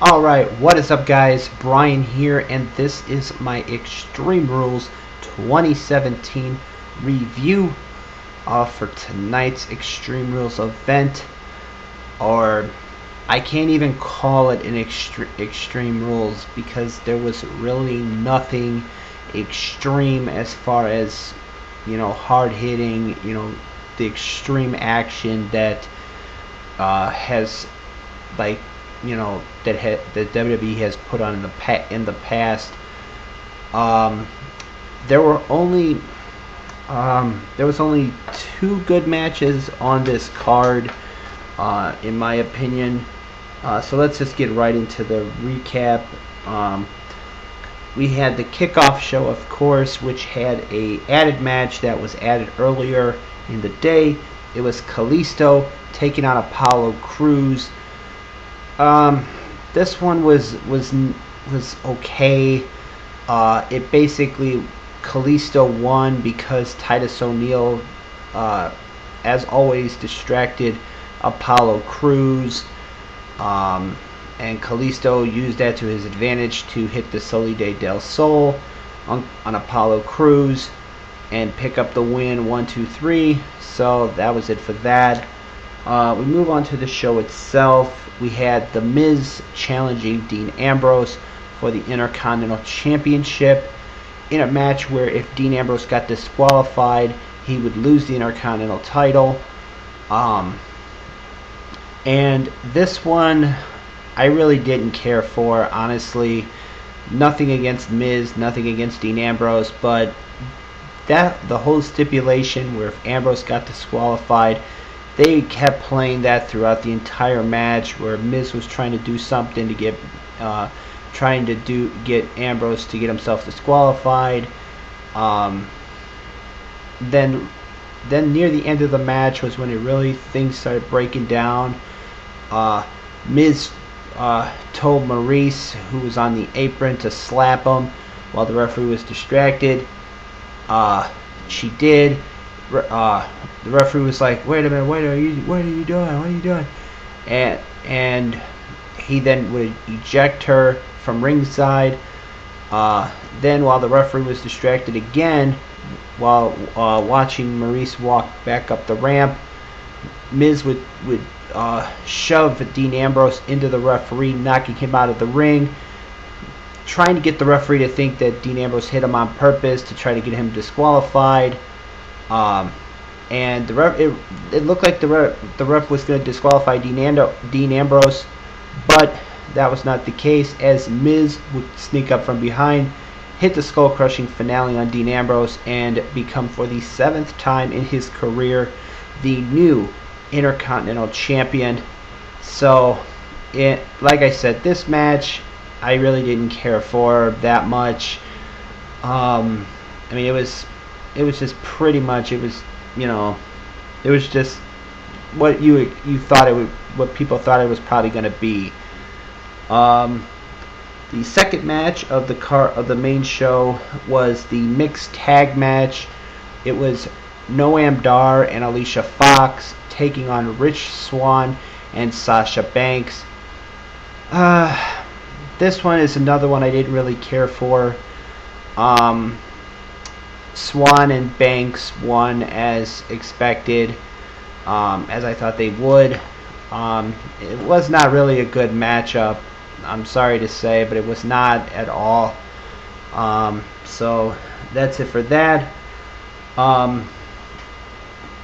Alright, what is up guys? Brian here, and this is my Extreme Rules 2017 review for tonight's Extreme Rules event. Or, I can't even call it an Extreme Rules because there was really nothing extreme as far as, hard hitting, the extreme action that has, like, that WWE has put on in the past. There were only there was only two good matches on this card, in my opinion. So let's just get right into the recap. We had the kickoff show, of course, which had a added match that was added earlier in the day. It was Kalisto taking on Apollo Crews. This one was okay. It basically, Kalisto won because Titus O'Neil, as always, distracted Apollo Crews, and Kalisto used that to his advantage to hit the Solide del Sol on Apollo Crews and pick up the win 1-2-3. So that was it for that. We move on to the show itself. We had The Miz challenging Dean Ambrose for the Intercontinental Championship in a match where if Dean Ambrose got disqualified, he would lose the Intercontinental title. And this one, I really didn't care for, honestly. Nothing against Miz, nothing against Dean Ambrose, but the whole stipulation where if Ambrose got disqualified, they kept playing that throughout the entire match, where Miz was trying to do something to get Ambrose to get himself disqualified. Then near the end of the match was when things started breaking down. Miz told Maurice, who was on the apron, to slap him while the referee was distracted. She did. The referee was like, "Wait a minute, what are you doing? And he then would eject her from ringside. Then, while the referee was distracted again, while watching Maurice walk back up the ramp, Miz would shove Dean Ambrose into the referee, knocking him out of the ring, trying to get the referee to think that Dean Ambrose hit him on purpose to try to get him disqualified. And it looked like the ref was going to disqualify Dean Ambrose, but that was not the case, as Miz would sneak up from behind, hit the skull-crushing finale on Dean Ambrose, and become, for the 7th time in his career, the new Intercontinental Champion. So, like I said, this match I really didn't care for that much. It was just pretty much, it was just what you thought it would, what people thought it was probably going to be. The second match of the main show was the mixed tag match. It was Noam Dar and Alicia Fox taking on Rich Swann and Sasha Banks. This one is another one I didn't really care for. Swann and Banks won as expected, as I thought they would. It was not really a good matchup, I'm sorry to say, but it was not at all. So that's it for that.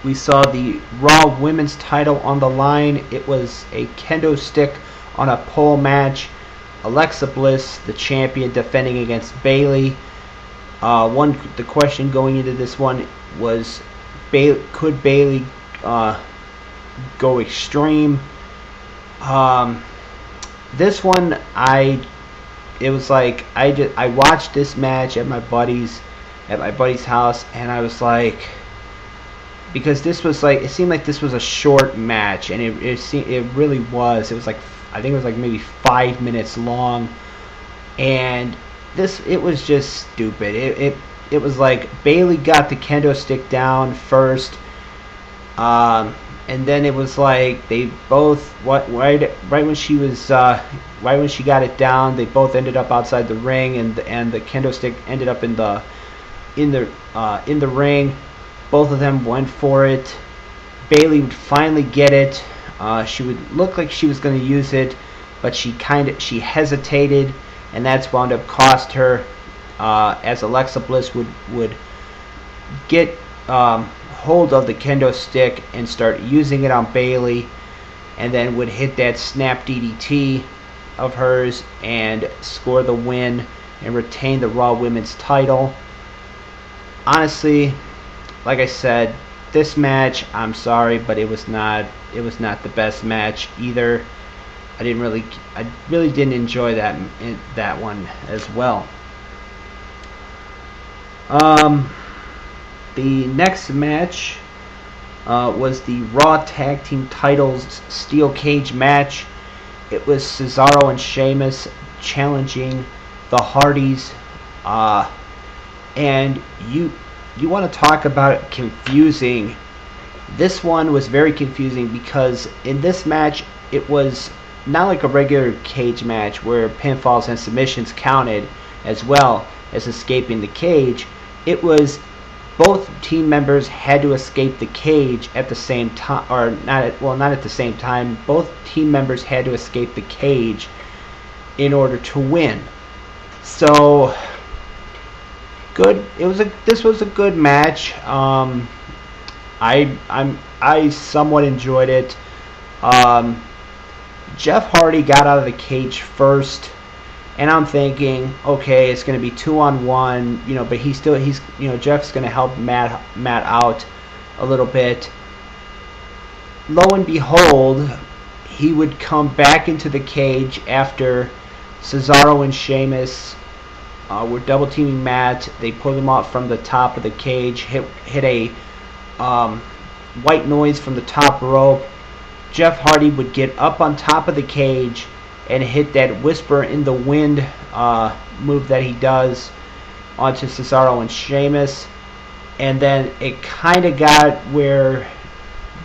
We saw the Raw Women's title on the line. It was a kendo stick on a pole match. Alexa Bliss, the champion, defending against Bayley. The question going into this one was, could Bayley go extreme? This one, I watched this match at my buddy's house, and I was like, because this was like, it seemed like this was a short match, and it really was. It was like, I think it was like maybe 5 minutes long, and it was just stupid. It was like Bayley got the kendo stick down first. and then it was like they both right when she was right when she got it down, they both ended up outside the ring, and the kendo stick ended up in the ring. Both of them went for it. Bayley would finally get it. She would look like she was going to use it, but she hesitated, and that's wound up cost her, as Alexa Bliss would get hold of the kendo stick and start using it on Bayley, and then would hit that snap DDT of hers and score the win and retain the Raw Women's title. Honestly, like I said, this match, I'm sorry, but it was not the best match either. I really didn't enjoy that one as well. The next match was the Raw Tag Team Titles Steel Cage match. It was Cesaro and Sheamus challenging the Hardys. And you want to talk about confusing. This one was very confusing because in this match, it was not like a regular cage match where pinfalls and submissions counted as well as escaping the cage. It was both team members had to escape the cage at the same time, or not at the same time. Both team members had to escape the cage in order to win. So good. This was a good match. I somewhat enjoyed it. Jeff Hardy got out of the cage first, and I'm thinking, okay, it's going to be 2-on-1, but he's Jeff's going to help Matt out a little bit. Lo and behold, he would come back into the cage after Cesaro and Sheamus were double teaming Matt. They pulled him off from the top of the cage, hit a white noise from the top rope. Jeff Hardy would get up on top of the cage and hit that whisper in the wind move that he does onto Cesaro and Sheamus. And then it kind of got where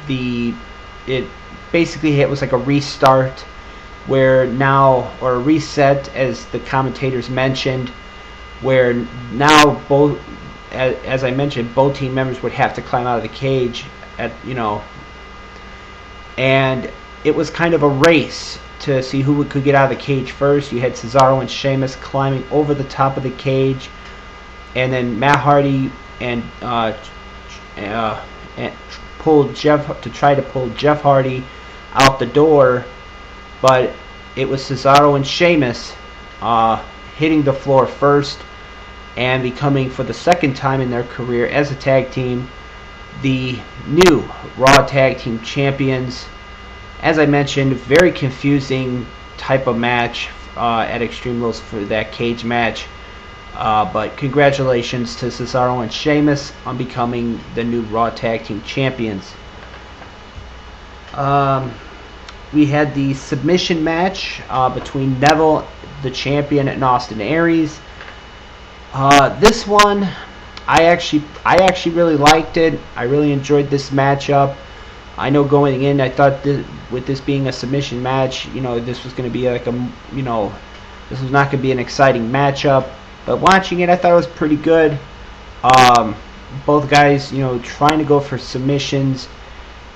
it basically it was like a restart, where now, or a reset as the commentators mentioned, where now both, as I mentioned, both team members would have to climb out of the cage and it was kind of a race to see who could get out of the cage first. You had Cesaro and Sheamus climbing over the top of the cage, and then Matt Hardy and try to pull Jeff Hardy out the door, but it was Cesaro and Sheamus hitting the floor first and becoming, for the second time in their career as a tag team, the new Raw Tag Team Champions. As I mentioned, very confusing type of match at Extreme Rules for that cage match. But congratulations to Cesaro and Sheamus on becoming the new Raw Tag Team Champions. We had the submission match between Neville, the champion, and Austin Aries. This one, I actually really liked it. I really enjoyed this matchup. I know going in, I thought with this being a submission match, this was going to be like this was not going to be an exciting matchup. But watching it, I thought it was pretty good. Both guys, trying to go for submissions.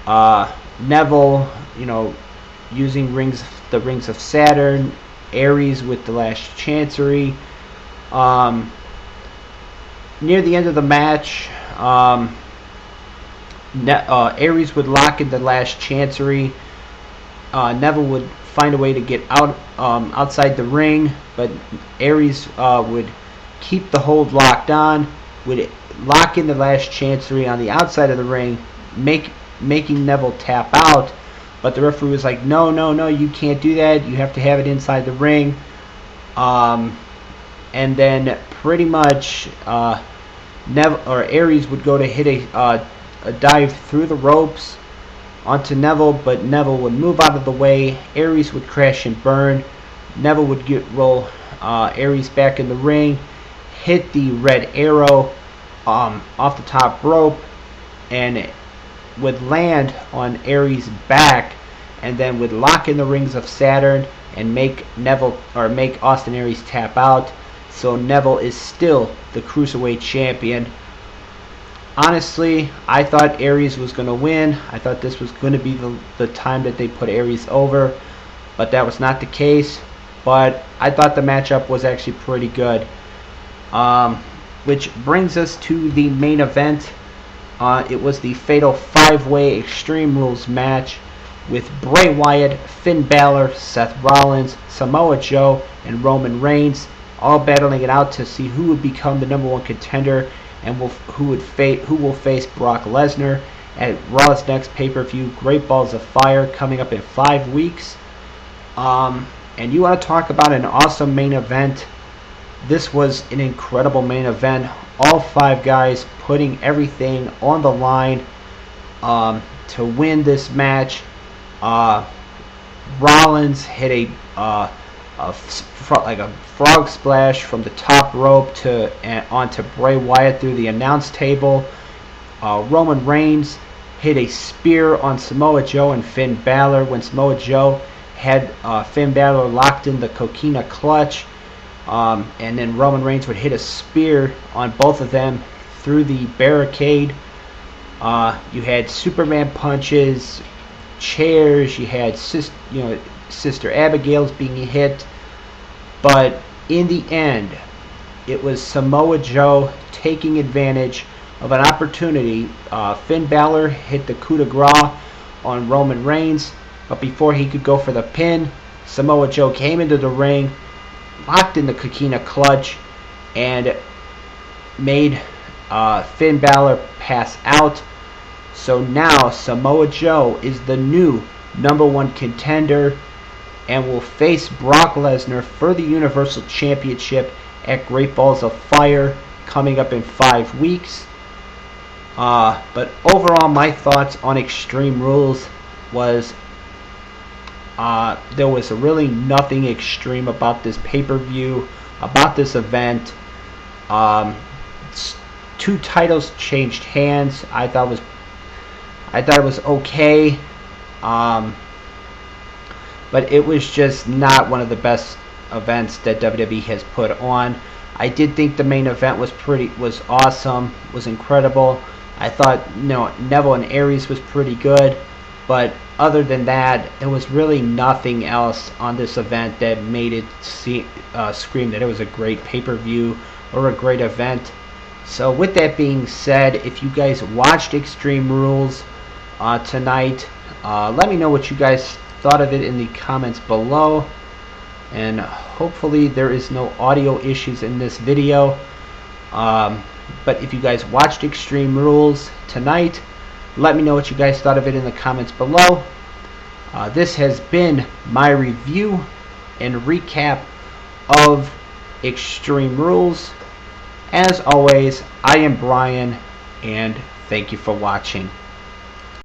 Neville, using the rings of Saturn. Aries with the Last Chancery. Near the end of the match, Aries would lock in the Last Chancery. Neville would find a way to get out outside the ring, but Aries would keep the hold locked on, would lock in the Last Chancery on the outside of the ring, making Neville tap out. But the referee was like, no, you can't do that. You have to have it inside the ring. And then pretty much Aries would go to hit a dive through the ropes onto Neville, but Neville would move out of the way. Aries would crash and burn. Neville would roll Aries back in the ring, hit the red arrow off the top rope, and would land on Aries' back and then would lock in the rings of Saturn and make Austin Aries tap out. So Neville is still the Cruiserweight champion. Honestly, I thought Aries was going to win. I thought this was going to be the time that they put Aries over, but that was not the case. But I thought the matchup was actually pretty good. Which brings us to the main event. It was the Fatal 5-Way Extreme Rules match with Bray Wyatt, Finn Balor, Seth Rollins, Samoa Joe, and Roman Reigns all battling it out to see who would become the number one contender and who will face Brock Lesnar at Raw's next pay-per-view, Great Balls of Fire, coming up in 5 weeks. And you want to talk about an awesome main event. This was an incredible main event. All 5 guys putting everything on the line to win this match. Rollins hit a frog splash from the top rope onto Bray Wyatt through the announce table. Roman Reigns hit a spear on Samoa Joe and Finn Balor when Samoa Joe had Finn Balor locked in the Coquina Clutch. And then Roman Reigns would hit a spear on both of them through the barricade. You had Superman punches, chairs. You had Sister Abigail's being hit. But in the end, it was Samoa Joe taking advantage of an opportunity. Finn Balor hit the coup de grace on Roman Reigns, but before he could go for the pin, Samoa Joe came into the ring, locked in the Coquina Clutch, and made Finn Balor pass out. So now Samoa Joe is the new number one contender and will face Brock Lesnar for the Universal Championship at Great Balls of Fire coming up in 5 weeks. But overall, my thoughts on Extreme Rules was there was really nothing extreme about this pay-per-view, about this event. 2 titles changed hands. I thought it was okay. But it was just not one of the best events that WWE has put on. I did think the main event was awesome, was incredible. I thought Neville and Aries was pretty good, but other than that, there was really nothing else on this event that made it scream that it was a great pay-per-view or a great event. So with that being said, if you guys watched Extreme Rules tonight, let me know what you guys thought of it in the comments below, and hopefully there is no audio issues in this video. But if you guys watched Extreme Rules tonight, let me know what you guys thought of it in the comments below. This has been my review and recap of Extreme Rules. As always, I am Brian, and thank you for watching.